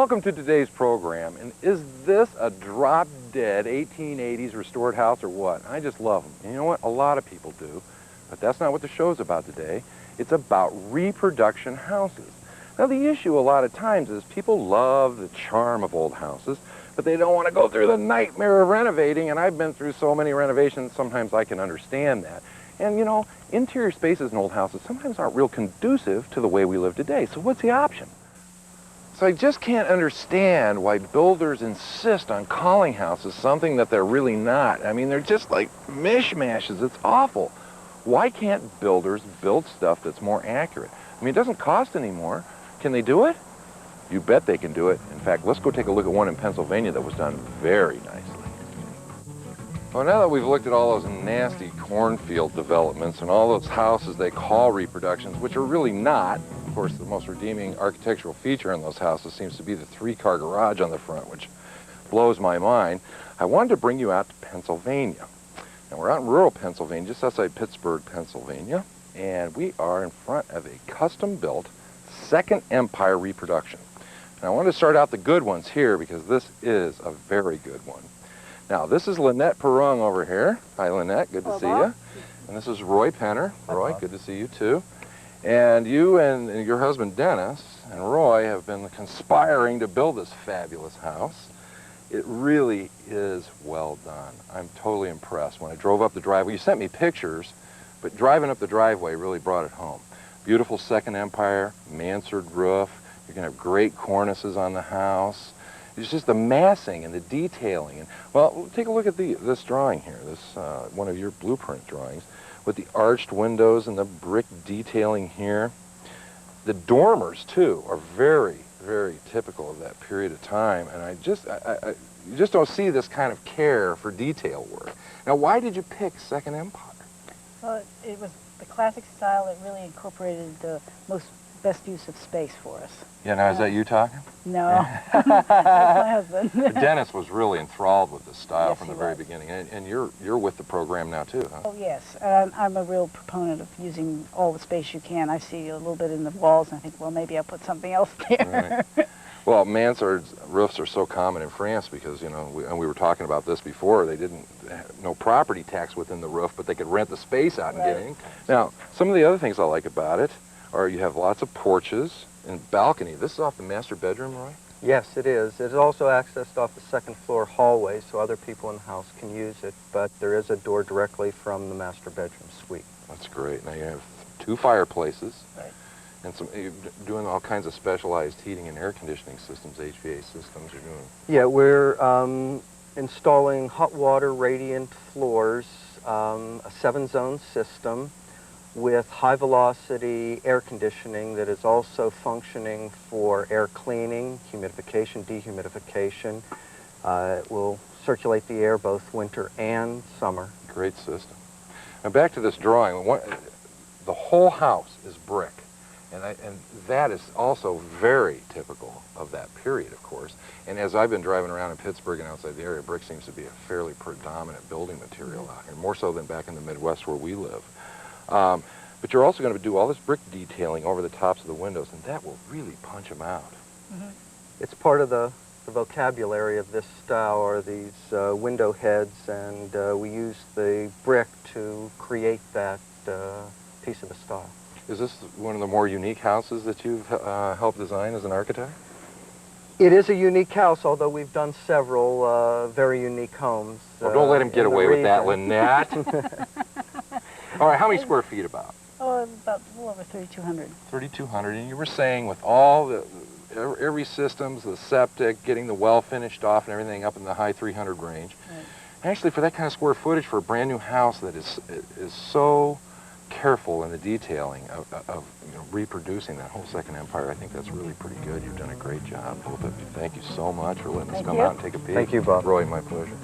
Welcome to today's program. And is this a drop-dead 1880s restored house or what? I just love them. And you know what? A lot of people do. But that's not what the show's about today. It's about reproduction houses. Now, the issue a lot of times is people love the charm of old houses, but they don't want to go through the nightmare of renovating, and I've been through so many renovations, sometimes I can understand that. And, you know, interior spaces in old houses sometimes aren't real conducive to the way we live today. So what's the option? So I just can't understand why builders insist on calling houses something that they're really not. I mean, they're just like mishmashes. It's awful. Why can't builders build stuff that's more accurate? I mean, it doesn't cost any more. Can they do it? You bet they can do it. In fact, let's go take a look at one in Pennsylvania that was done very nicely. Well, now that we've looked at all those nasty cornfield developments and all those houses they call reproductions, which are really not, of course, the most redeeming architectural feature in those houses seems to be the three-car garage on the front, which blows my mind, I wanted to bring you out to Pennsylvania. Now, we're out in rural Pennsylvania, just outside Pittsburgh, Pennsylvania, and we are in front of a custom-built Second Empire reproduction. Now, I want to start out the good ones here because this is a very good one. Now, this is Lynette Perung over here. Hi, Lynette. Good to see you. And this is Roy Penner. Roy, good to see you, too. And you and your husband, Dennis, and Roy have been conspiring to build this fabulous house. It really is well done. I'm totally impressed. When I drove up the driveway, you sent me pictures, but driving up the driveway really brought it home. Beautiful Second Empire, mansard roof. You're going to have great cornices on the house. It's just the massing and the detailing. And, well, take a look at this drawing here, this one of your blueprint drawings, with the arched windows and the brick detailing here. The dormers, too, are very, very typical of that period of time. And you just don't see this kind of care for detail work. Now, why did you pick Second Empire? Well, it was the classic style that really incorporated the best use of space for us. Yeah, now is that you talking? No, that's my husband. But Dennis was really enthralled with this style Yes, from the very beginning, and you're with the program now too, huh? Oh yes, I'm a real proponent of using all the space you can. I see a little bit in the walls, and I think, well, maybe I'll put something else there. Right. Well, mansard roofs are so common in France because, you know, we were talking about this before. They didn't have no property tax within the roof, but they could rent the space out and get income. Now, some of the other things I like about it are you have lots of porches and balcony. This is off the master bedroom, Roy? Yes, it is. It's also accessed off the second floor hallway, so other people in the house can use it, but there is a door directly from the master bedroom suite. That's great. Now you have 2 fireplaces. Right. And you're doing all kinds of specialized heating and air conditioning systems, HVAC systems you're doing. Yeah, we're installing hot water radiant floors, a 7-zone system with high-velocity air conditioning that is also functioning for air cleaning, humidification, dehumidification. It will circulate the air both winter and summer. Great system. Now back to this drawing. The whole house is brick. And that is also very typical of that period, of course. And as I've been driving around in Pittsburgh and outside the area, brick seems to be a fairly predominant building material out here, more so than back in the Midwest where we live. But you're also going to do all this brick detailing over the tops of the windows, and that will really punch them out. Mm-hmm. It's part of the vocabulary of this style are these window heads, and we use the brick to create that piece of the style. Is this one of the more unique houses that you've helped design as an architect? It is a unique house, although we've done several very unique homes. Well, don't let him get away with that, Lynette. All right, how many square feet about? Oh, about a little over 3,200. 3,200, and you were saying with all every systems, the septic, getting the well finished off and everything up in the high 300 range. Right. Actually, for that kind of square footage for a brand new house that is so careful in the detailing of reproducing that whole Second Empire, I think that's really pretty good. You've done a great job, both of you. Thank you so much for letting us come out and take a peek. Thank you, Bob. Roy, my pleasure.